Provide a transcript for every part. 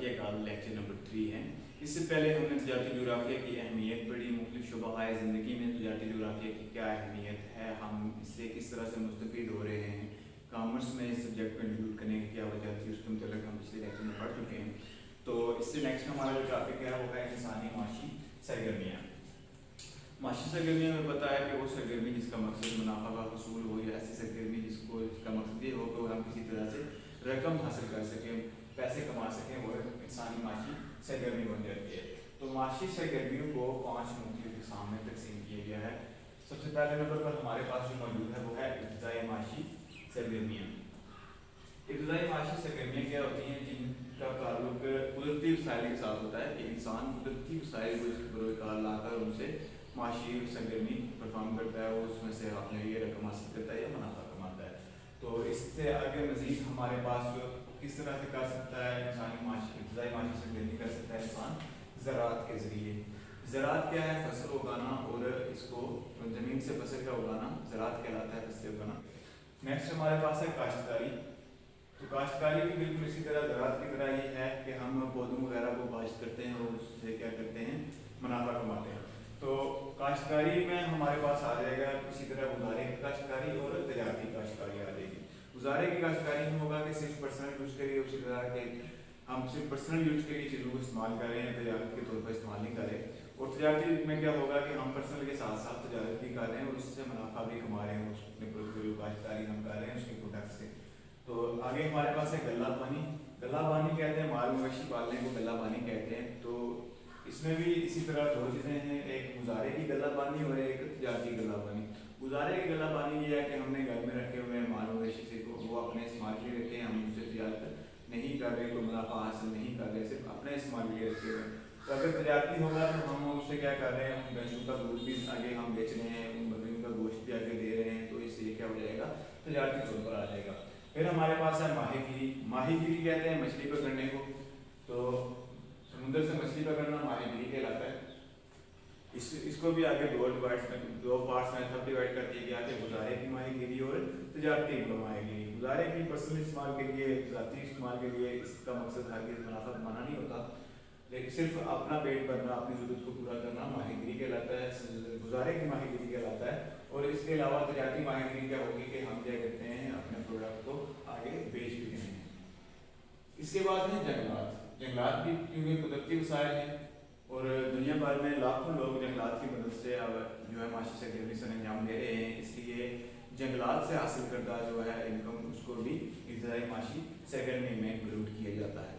جغرافیہ کا lecture number 3 ہے۔ اس سے پہلے ہم نے تجارتی جغرافیہ کی اہمیت پڑھی، مختلف شعبہ زندگی میں تجارتی جغرافیہ کی کیا اہمیت ہے، ہم اس سے کس طرح سے مستفید ہو رہے ہیں، کامرس میں اس سبجیکٹ کو انکلوڈ کرنے کی کیا وجہ تھی، اس کے متعلق ہم پچھلے لیکچر میں پڑھ چکے ہیں۔ تو اس سے نیکسٹ ہمارا جو ٹاپک ہے وہ ہے انسانی معاشی سرگرمیاں۔ معاشی سرگرمیاں میں پتہ ہے کہ وہ سرگرمی جس کا مقصد منافع کا حصول ہو، یا ایسی سرگرمی جس کا مقصد یہ ہو کہ ہم کسی طرح سے رقم حاصل کر سکیں، پیسے کما سکیں، وہ انسانی معاشی سرگرمی بن جاتی ہے۔ تو معاشی سرگرمیوں کو 5 مختلف اقسام میں تقسیم کیا گیا ہے۔ سب سے پہلے نمبر پر ہمارے پاس جو موجود ہے وہ ہے ابتدائی معاشی سرگرمیاں۔ ابتدائی معاشی سرگرمیاں کیا ہوتی ہیں؟ جن کا تعلق قدرتی وسائل کے ساتھ ہوتا ہے، کہ انسان قدرتی وسائل کو بروئے کار لا کر ان سے معاشی سرگرمی پرفارم کرتا ہے، وہ اس میں سے اپنے لیے رقم حاصل کرتا ہے یا منافع کماتا ہے۔ تو اس سے آگے مزید ہمارے پاس جو کس طرح سے کر سکتا ہے انسانی معاشی ابتدائی معاشی سرگرمی کر سکتا ہے انسان زراعت کے ذریعے۔ زراعت کیا ہے؟ فصل اگانا، اور اس کو زمین سے فصل کا اگانا زراعت کہلاتا ہے، فصل اگانا۔ نیکسٹ ہمارے پاس ہے کاشتکاری۔ تو کاشتکاری بھی بالکل اسی طرح زراعت کی طرح ہی ہے کہ ہم پودوں وغیرہ کو کاشت کرتے ہیں اور اس سے کیا کرتے ہیں؟ منافع کماتے ہیں۔ تو کاشتکاری میں ہمارے پاس آ جائے گا اسی طرح گزارے کی کاشتکاری اور تجارتی کاشتکاری آ جائے گی۔ گزارے کی کاشتکاری میں ہوگا کہ صرف پرسنل یوز کے لیے، اسی طرح کہ ہم صرف پرسنل یوز کے لیے چیزوں کو استعمال کر رہے ہیں، تجارت کے طور پر استعمال نہیں کر رہے۔ اور تجارتی میں کیا ہوگا کہ ہم پرسنل کے ساتھ ساتھ تجارت بھی کر رہے ہیں اور اس سے منافع بھی کما رہے ہیں، اس اپنے جو کاشتکاری ہم کر رہے ہیں اس کے پروڈکٹ سے۔ تو آگے ہمارے پاس ہے غلہ بانی۔ غلہ بانی کہتے ہیں مال مویشی پالنے کو غلہ بانی کہتے ہیں۔ تو اس میں بھی اسی طرح 2 چیزیں ہیں، ایک گزارے کی غلہ بانی اور ایک تجارتی غلہ بانی۔ گزارے کی غلہ بانی یہ ہے کہ ہم نے گھر میں رکھے ہوئے مال مویشی سے وہ اپنے استعمال کے لیے رکھے ہیں، ہم اسے تجارت نہیں کر رہے، کوئی منافع حاصل نہیں کر رہے، صرف اپنے استعمال کے لیے رکھے ہوئے ہیں۔ تو اگر تجارتی ہوگا تو ہم اس سے کیا کر رہے ہیں؟ ان بھینسوں کا دودھ بھی آگے ہم بیچ رہے ہیں، ان بکریوں کا گوشت بھی آگے دے رہے ہیں، تو اس سے یہ کیا ہو جائے گا؟ تجارتی طور پر آ جائے گا۔ پھر ہمارے پاس ہے ماہی گیری۔ ماہی گیری کہتے ہیں مچھلی پکڑنے کو۔ تو سمندر سے مچھلی پکڑنا ماہی گیری کہلاتا ہے۔ اس کو بھی آگے 2 پارٹس میں سب ڈیوائڈ کر دیا گیا کہ گزارے کی ماہی گیری اور تجارتی ماہی گیری۔ گزارے کی پرسنل استعمال کے لیے، ذاتی استعمال کے لیے، اس کا مقصد ہرگز منافع کمانا نہیں ہوتا، لیکن صرف اپنا پیٹ بھرنا، اپنی ضرورت کو پورا کرنا ماہی گیری کہلاتا ہے، گزارے کی ماہی گیری کہلاتا ہے۔ اور اس کے علاوہ تجارتی ماہی گیری کیا ہوگی کہ ہم کیا کرتے ہیں؟ اپنے پروڈکٹ کو آگے بیچ بھی رہے ہیں۔ اس کے بعد ہیں جنگلات۔ جنگلات بھی کیونکہ قدرتی وسائل ہیں اور دنیا بھر میں لاکھوں لوگ جنگلات کی مدد سے جو ہے معاشی سرگرمی سے انجام دے رہے ہیں، اس لیے جنگلات سے حاصل کردہ جو ہے انکم اس کو بھی ابتدائی معاشی سرگرمی میں انکلوڈ کیا جاتا ہے۔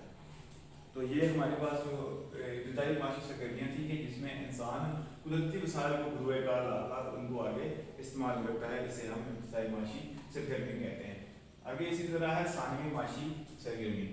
تو یہ ہمارے پاس جو ابتدائی معاشی سرگرمیاں تھیں کہ جس میں انسان قدرتی وسائل کو بروئے کار لا کر ان کو آگے استعمال کرتا ہے، جسے ہم ابتدائی معاشی سرگرمی کہتے ہیں۔ آگے اسی طرح ہے ثانوی معاشی سرگرمی۔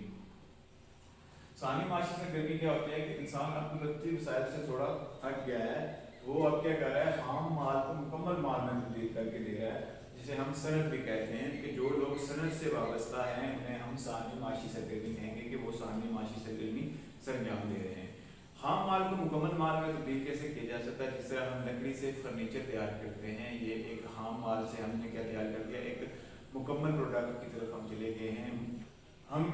ثانوی معاشی سرگرمی کیا ہوتی ہے کہ انسان اب قدرتی وسائل سے تھوڑا ہٹ گیا ہے، وہ اب کیا کر رہا ہے؟ خام مال کو مکمل مال میں تبدیل کر کے دے رہا ہے، جسے ہم صنعت بھی کہتے ہیں، کہ جو لوگ صنعت سے وابستہ ہیں انہیں ہم ثانوی معاشی سرگرمی کہیں گے کہ وہ ثانوی معاشی سرگرمی سر انجام دے رہے ہیں۔ خام مال کو مکمل مال میں تبدیل کیسے کیا جا سکتا ہے؟ جس طرح ہم لکڑی سے فرنیچر تیار کرتے ہیں، یہ ایک خام مال سے ہم نے کیا تیار کر دیا، ایک مکمل پروڈکٹ کی طرف ہم چلے گئے ہیں۔ ہم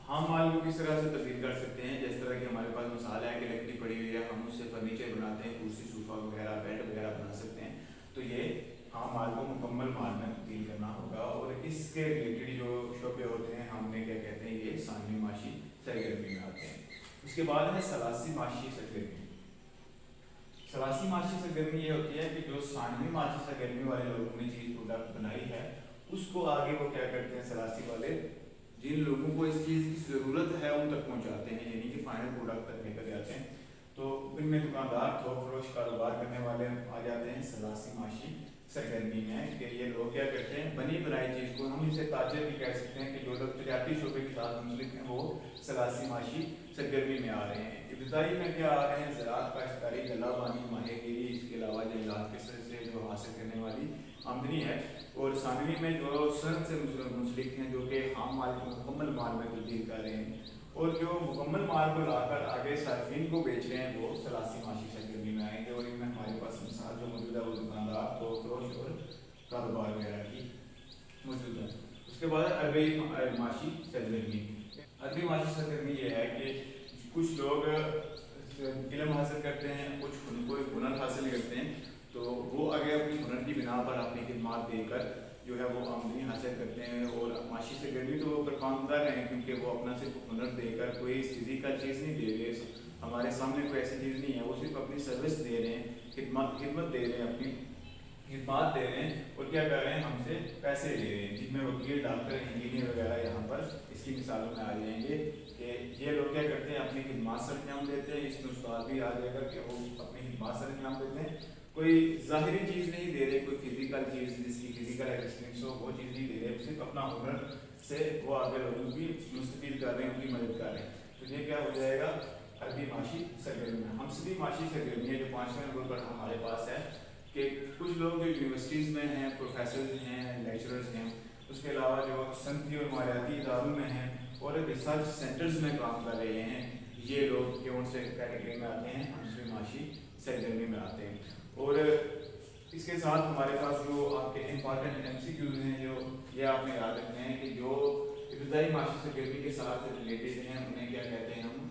خام مال کو کس طرح سے تبدیل کر سکتے ہیں؟ جس طرح کہ ہمارے پاس مثال ہے کہ لکڑی پڑی ہوئی ہے، ہم اس سے فرنیچر بناتے ہیں، کرسی صوفہ وغیرہ بیڈ وغیرہ بنا سکتے ہیں۔ تو یہ خام مال کو مکمل مال میں تبدیل کرنا ہوگا، اور اس کے ریلیٹڈ جو شعبے ہوتے ہیں ہم نے کیا کہتے ہیں؟ یہ ثانوی معاشی سرگرمی میں آتے ہیں۔ اس کے بعد ہے ثلاثی معاشی سرگرمی۔ ثلاثی معاشی سرگرمی یہ ہوتی ہے کہ جو ثانوی معاشی سرگرمی والے لوگوں نے چیز پروڈکٹ بنائی ہے اس کو آگے وہ کیا کرتے ہیں؟ ثلاثی والے جن لوگوں کو اس چیز کی ضرورت ہے ان تک پہنچاتے ہیں، یعنی کہ فائنل پروڈکٹ تک لے کر جاتے ہیں۔ تو ان میں دکاندار، تھوک فروش کاروبار کرنے والے آ جاتے ہیں ثلاثی معاشی سرگرمی میں، کہ یہ لوگ کیا کرتے ہیں؟ بنی بنائی چیز کو، ہم اسے تاجر بھی کہہ سکتے ہیں، کہ جو لوگ تجارتی شعبے کے ساتھ منسلک ہیں وہ ثلاثی معاشی سرگرمی میں آ رہے ہیں۔ ابتدائی میں کیا آ رہے ہیں؟ زراعت، کاشتکاری، غلہ بانی، ماہی گیری، اس کے علاوہ جنگلات کے سے جو حاصل کرنے والی آمدنی ہے، اور ثانوی میں جو صنعت سے منسلک ہیں جو کہ خام مال کو مکمل مال میں تبدیل کر رہے ہیں، اور جو مکمل مال کو لا کر آگے صارفین کو بیچ رہے ہیں، وہ ثلاثی معاشی سرگرمی میں آئیں گے۔ اور ان میں ہمارے پاس مثال جو موجود ہے وہ دکاندار، تھوک فروش اور کاروبار وغیرہ کی موجود ہے۔ उसके बाद अरबी माशी सरगर्मी। अरबी माशी सरगर्मी ये है कि कुछ लोग इल्म हासिल करते हैं, कुछ कोई हुनर हासिल करते हैं, तो वो आगे अपनी हुनर की बिना पर अपनी खिदमत देकर जो है वो आमदनी हासिल करते हैं। और माशी सरगर्मी तो वो परफॉर्म कर रहे हैं क्योंकि वो अपना सिर्फ हुनर देकर कोई फिजिकल चीज़ नहीं दे रहे, हमारे सामने कोई ऐसी चीज़ नहीं है, वो सिर्फ अपनी सर्विस दे रहे हैं, खिदमत दे रहे हैं, अपनी खिदमत दे रहे हैं और क्या कर रहे हैं, हमसे पैसे ले रहे हैं, जिनमें वकील, डॉक्टर, इंजीनियर वगैरह यहाँ पर इसकी मिसालों में आ जाएंगे कि ये लोग क्या करते हैं, अपनी खिदमत से अंजाम देते हैं। इसमें उस्ताद भी आ जाएगा कि वो अपनी खिदमत से अंजाम देते हैं, कोई ज़ाहिरी चीज़ नहीं दे रहे, कोई फिजिकल चीज़ जिसकी फिजिकल एक्सपीरियंस हो वो चीज़ नहीं दे रहे, सिर्फ अपना हुनर से वो आगे लोगों की मुस्तफीद कर रहे हैं, उनकी मदद कर रहे हैं। तो ये क्या हो जाएगा, अरबी माशी सरगर्मी। हम सभी माशी सरगर्मी जो 5वें नंबर पर हमारे पास है कि कुछ लोग जो यूनिवर्सिटीज़ में हैं, प्रोफेसर हैं, लेक्चरर्स हैं, उसके अलावा जो सनती और मालियाती इदारों में हैं और रिसर्च सेंटर्स में काम कर रहे हैं, ये लोग कौन से कैटेगरी में आते हैं, हम सभी माशी सरगर्मी में आते हैं। और इसके साथ हमारे पास जो आपके इम्पॉर्टेंट MCQs हैं, जो ये आपने याद रखने हैं कि जो इब्तदाई माशी सरगर्मी के साथ रिलेटेड हैं, उन्हें क्या कहते हैं, हम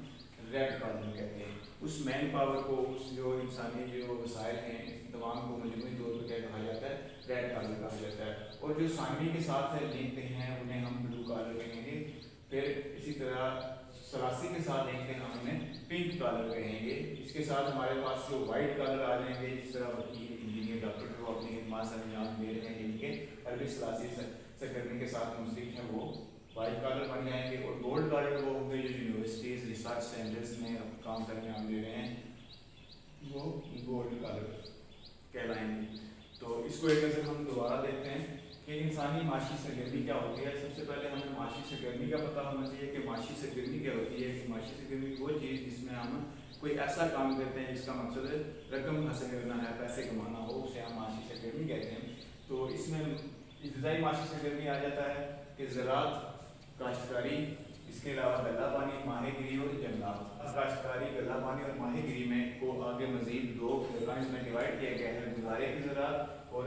रेड कॉलम कहते हैं। उस मैन पावर को, उस जो इंसानी जो वसाइल हैं, तमाम को मजमूई तौर पर क्या कहा जाता है, रेड कॉलम कहा जाता है। और जो सानवी के साथ लिंक हैं उन्हें हम ब्लू कॉलर कहेंगे। फिर इसी तरह सलासी के साथ लिंक हैं, हम उन्हें पिंक कॉलर कहेंगे। इसके साथ हमारे पास जो वाइट कॉलर आ जाएंगे, जिस तरह वकील, इंजीनियर, डॉक्टर जो अपनी खिदमत से अंजाम दे रहे हैं, जिनके अरबी सलासी सरगर्मी के साथ मुंसलिक हैं, वो वाइट कॉलर बन जाएंगे। और गोल्ड कॉलर वो होंगे जो यूनिवर्सिटीज़, रिसर्च सेंटर्स में काम करने आम दे रहे हैं, वो गोल्ड कॉलर कहलाएंगे। तो इसको एक नज़र हम दोबारा देखते हैं कि इंसानी माशी सरगर्मी क्या होती है। सबसे पहले हमें माशी सरगर्मी का पता होना चाहिए कि माशी सरगर्मी क्या होती है। कि माशी सरगर्मी वो चीज़ जिसमें हम कोई ऐसा काम करते हैं जिसका मकसद रकम हासिल करना है, पैसे कमाना हो, उसे हम माशी सरगर्मी कहते हैं। तो इसमें इब्तदाई माशी सरगर्मी आ जाता है कि ज़राअत, काश्तकारी, इसके अलावा गल्ला पानी, माहीगिरी और जंगलात। काश्तकारी, गल्ला पानी और माहीगिरी में को आगे मजीद दो ब्रांच में डिवाइड किया गया है, गुजारे की ज़राअत और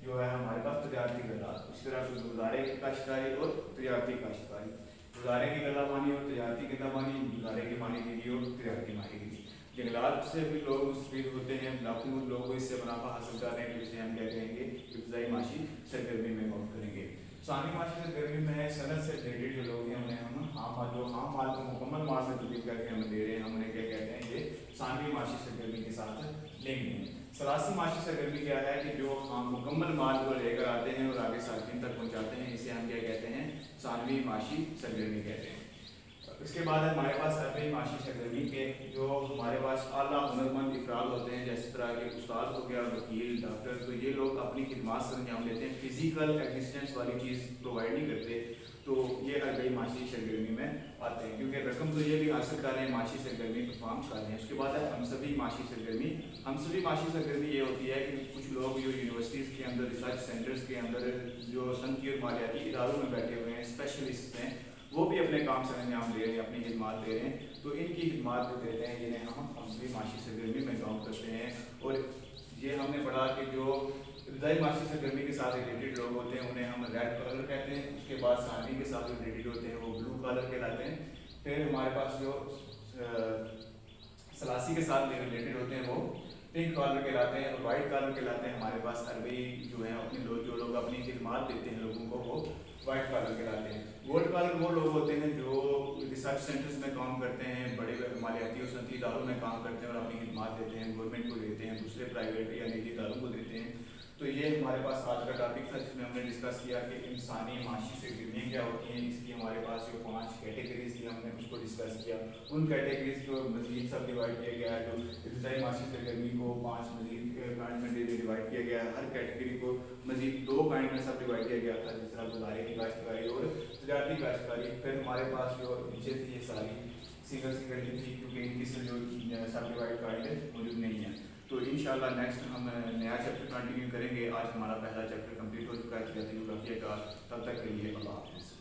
जो है हमारे पास तजारती ज़राअत। इस तरह से गुजारे की काश्तकारी और तजारती काश्तकारी, गुजारे की गल्ला पानी और तजारती गल्ला पानी, गुजारे की माहीगिरी और तजारती माहीगिरी। जंगलात से भी लोग मुस्तफीद होते हैं, लाखों लोग इससे मुनाफा हासिल कर रहे हैं, तो इसे हम क्या कहेंगे, इब्तदाई माशी सरगर्मी में काउंट करेंगे। सानी माशी सरगर्मी में सनत से रिलेटेड जो लोग हैं उन्हें हम आम माल को मुकम्मल माल में तब्दील करके हम दे रहे हैं, हम उन्हें क्या कहते हैं, ये सानवी माशी सरगर्मी के साथ लिंक हैं। सलासी माशी सरगर्मी क्या है कि जो हम मुकम्मल माल को लेकर आते हैं और आगे सार्फिन तक पहुँचाते हैं, इसे हम क्या कहते हैं, सानवी माशी सरगर्मी कहते हैं। इसके बाद हमारे पास अरबी माशी सरगर्मी के जो हमारे पास आला हुनरमंद अफराद होते हैं, जैसे तरह के उस्ताद हो गया, वकील, डॉक्टर, तो ये लोग अपनी खिदमत से अंजाम देते हैं, फिजिकल एग्जिस्टेंस वाली चीज़ प्रोवाइड नहीं करते, तो ये अरबी माशी सरगर्मी में आते हैं क्योंकि रकम तो ये भी हासिल कर रहे हैं, माशी सरगर्मी परफॉर्म कर रहे हैं। उसके बाद है हम सभी माशी सरगर्मी। हम सभी माशी सरगर्मी ये होती है कि कुछ लोग जो यूनिवर्सिटीज़ के अंदर, रिसर्च सेंटर्स के अंदर जो सनती और मालियाती इदारों में बैठे हुए हैं, स्पेशलिस्ट हैं, वो भी अपने काम से अंजाम दे रहे हैं, अपनी खिदमत दे रहे हैं, तो इनकी खिदमत जो देते हैं जिन्हें हम सभी माशी सरगर्मी में काउंट करते हैं। और ये हमने पढ़ा कि जो इब्तदाई माशी सरगर्मी के साथ रिलेटेड लोग होते हैं उन्हें हम रेड कॉलर कहते हैं। उसके बाद सानवी के साथ रिलेटेड होते हैं वो ब्लू कॉलर कहलाते हैं। फिर हमारे पास जो सलासी के साथ रिलेटेड होते हैं वो पिंक कॉलर कहलाते हैं और वाइट कॉलर कहलाते हैं। हमारे पास अरबी जो है अपने जो लोग अपनी खिदमत देते हैं लोगों को, वो वाइट कॉलर कहलाते हैं। गोल्ड कॉलर वो लोग होते हैं जो रिसर्च सेंटर्स में काम करते हैं, बड़े मालियाती और सनती इदारों में काम करते हैं और अपनी खिदमत देते हैं, गवर्नमेंट को देते हैं, दूसरे प्राइवेट या निजी इदारों को देते हैं। तो ये हमारे पास आज का टॉपिक था जिसमें हमने डिस्कस किया कि इंसानी माशी सरगर्मियाँ क्या होती हैं। इसकी हमारे पास जो 5 कैटेगरीज थी हमने उसको डिस्कस किया। उन कैटेगरीज को मज़ीद सब डिवाइड किया गया है। जो इब्तदाई माशी सरगर्मी को 5 मज़ीद कांड में डिवाइड किया गया है। हर कैटेगरी को मज़ीद 2 कांड में सब डिवाइड किया गया था, जिस तरह गुजारे की काश्तकारी और तजारती काश्तकारी। फिर हमारे पास जो नीचे थी ये सारी सिंगल ही थी क्योंकि इनकी से जो सब डिवाइड कांड मौजूद नहीं है। तो इंशाल्लाह नेक्स्ट हम नया चैप्टर कंटिन्यू करेंगे। आज हमारा पहला चैप्टर कंप्लीट हो चुका है जियोग्राफी का। तब तक के लिए अल्लाह हाफ़िज़।